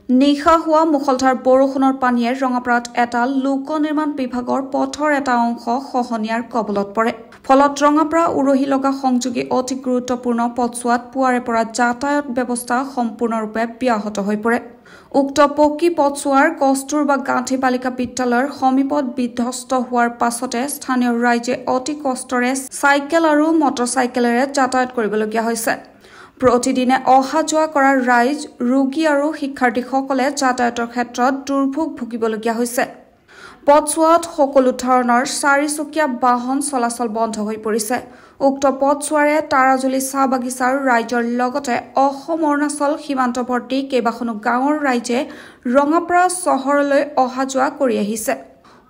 নিশা হোৱা মুখলধাৰ বৰষুণৰ পানীয়ে ৰঙাপাৰাত এটা লোক নিৰ্মাণ বিভাগৰ পথৰ এটা অংশ খহনীয়াৰ কবলত পৰে। ফলত ৰঙাপাৰা উৰহি লগা সংযোগী অতি গুৰুত্বপূৰ্ণ পথছোৱাত পুৱাৰে পৰা যাতায়াত ব্যৱস্থা সম্পূৰ্ণৰূপে ব্যাহত হৈ পৰে। উক্ত পকী পথছোৱাৰ কস্তুৰবা গান্ধী বালিকা বিদ্যালয়ৰ সমীপত বিধ্বস্ত হোৱাৰ পাছতে স্থানীয় ৰাইজে অতি কষ্টৰে চাইকেল আৰু মটৰচাইকেলেৰে যাতায়াত কৰিবলগীয়া হৈছে। প্ৰতিদিনে অহা যোৱা কৰা ৰাইজ, ৰোগী আৰু শিক্ষাৰ্থীসকলে যাতায়াতৰ ক্ষেত্ৰত দুৰ্ভোগ ভুগিবলগীয়া হৈছে। পথছোৱাত সকলো ধৰণৰ চাৰিচকীয়া বাহন চলাচল বন্ধ হৈ পৰিছে। উক্ত পথছোৱাৰে তাৰাজুলি চাহ বাগিচাৰ ৰাইজৰ লগতে অসম-অৰুণাচল সীমান্তৱৰ্তী কেইবাখনো গাঁৱৰ ৰাইজে ৰঙাপাৰা চহৰলৈ অহা যোৱা কৰি আহিছে।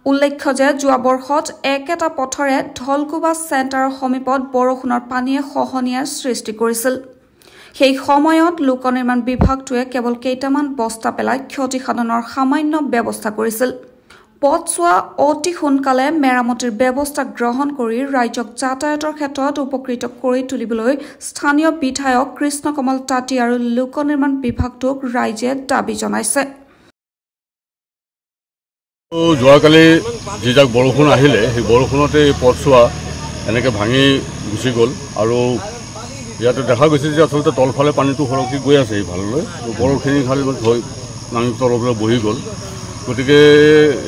উল্লেখ্য যে যোৱা বৰ্ষত একেটা পথৰে ঢলকুবা চেণ্টাৰৰ সমীপত বৰষুণৰ পানীয়ে খহনীয়াৰ সৃষ্টি কৰিছিল। সেই সময়ত লোক নিৰ্মাণ বিভাগটোৱে কেৱল কেইটামান বস্তা পেলাই ক্ষতিসাধনৰ সামান্য ব্যৱস্থা কৰিছিল। পথছোৱা অতি সোনকালে মেৰামতিৰ ব্যৱস্থা গ্ৰহণ কৰি ৰাইজক যাতায়াতৰ ক্ষেত্ৰত উপকৃত কৰি তুলিবলৈ স্থানীয় বিধায়ক কৃষ্ণকমল তাঁতী আৰু লোক নিৰ্মাণ বিভাগটোক ৰাইজে দাবী জনাইছে। যোৱাকালি যিজাক বৰষুণ আহিলে সেই বৰষুণতে পথছোৱা এনেকৈ ভাঙি গুচি গ'ল আৰু ইয়াতে দেখা গৈছে যে আচলতে তলফালে পানীটো সৰকি গৈ আছে এইফাললৈ, ওপৰৰখিনি খালি নামি তলফালে বহি গ'ল। গতিকে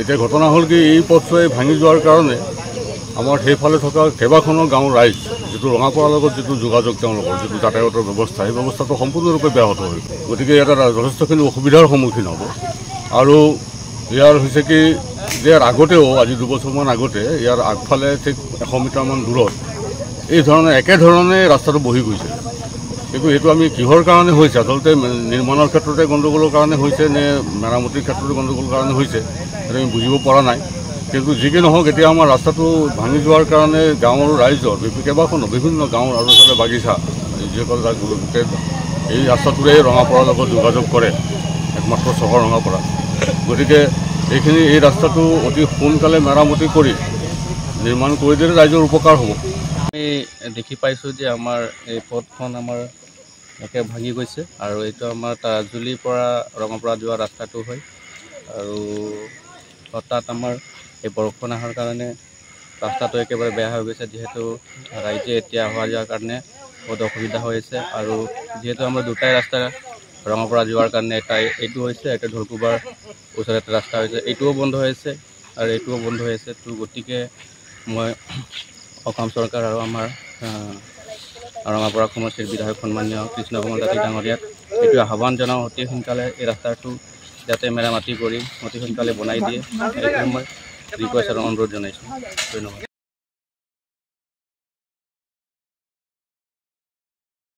এতিয়া ঘটনা হ'ল কি এই পথছোৱাই ভাঙি যোৱাৰ কাৰণে আমাৰ সেইফালে থকা কেইবাখনো গাঁৱৰ ৰাইজ যিটো ৰঙাপাৰাৰ লগত যিটো যোগাযোগ তেওঁলোকৰ যিটো যাতায়াতৰ ব্যৱস্থা সেই ব্যৱস্থাটো সম্পূৰ্ণৰূপে ব্যাহত হৈ গ'ল। গতিকে ইয়াত যথেষ্টখিনি অসুবিধাৰ সন্মুখীন হ'ব। আৰু ইয়াৰ হৈছে কি যে আগতেও আজি 2 বছৰমান আগতে ইয়াৰ আগফালে ঠিক 100 মিটাৰমান দূৰত এই ধৰণে একেধৰণে ৰাস্তাটো বহি গৈছে। কিন্তু এইটো আমি কিহৰ কাৰণে হৈছে, আচলতে নিৰ্মাণৰ ক্ষেত্ৰতে গণ্ডগোলৰ কাৰণে হৈছে নে মেৰামতিৰ ক্ষেত্ৰতে গণ্ডগোলৰ কাৰণে হৈছে সেইটো আমি বুজিব পৰা নাই। কিন্তু যি কি নহওক এতিয়া আমাৰ ৰাস্তাটো ভাঙি যোৱাৰ কাৰণে গাঁৱৰ ৰাইজৰ কেইবাখনো বিভিন্ন গাঁৱৰ আৰু এইফালে বাগিচা যিসকল গোটেই এই ৰাস্তাটোৰে ৰঙাপাৰাৰ লগত যোগাযোগ কৰে একমাত্ৰ চহৰ ৰঙাপাৰা। গতিকে এই ৰাস্তাটো অতি সোনকালে মেৰামতি কৰি নিৰ্মাণ কৰি দিলে ৰাইজৰ উপকাৰ হ'ব। আমি দেখি পাইছোঁ যে আমাৰ এই পথখন আমাৰ একে ভাঙি গৈছে আৰু এইটো আমাৰ তাৰাজুলিৰ পৰা ৰঙাপাৰা যোৱা ৰাস্তাটো হয়। আৰু হঠাৎ আমাৰ এই বৰষুণ অহাৰ কাৰণে ৰাস্তাটো একেবাৰে বেয়া হৈ গৈছে, যিহেতু ৰাইজে এতিয়া অহা যোৱাৰ কাৰণে বহুত অসুবিধা হৈ আছে। আৰু যিহেতু আমাৰ দুটাই ৰাস্তা ৰঙাপাৰা যোৱাৰ কাৰণে এইটো হৈছে, এটা ঢলকুবাৰ ওচৰত এটা ৰাস্তা হৈছে, এইটোও বন্ধ হৈ আছে আৰু এইটোও বন্ধ হৈ আছে। তো গতিকে মই অসম চৰকাৰ আৰু আমাৰ ৰঙাপাৰা সমষ্টিৰ বিধায়ক সন্মানীয় কৃষ্ণকমল তাঁতী ডাঙৰীয়াক এইটো আহ্বান জনাওঁ, অতি সোনকালে এই ৰাস্তাটো যাতে মেৰামতি কৰি অতি সোনকালে বনাই দিয়ে, এইটো মই ৰিকুৱেষ্ট আৰু অনুৰোধ জনাইছোঁ। ধন্যবাদ।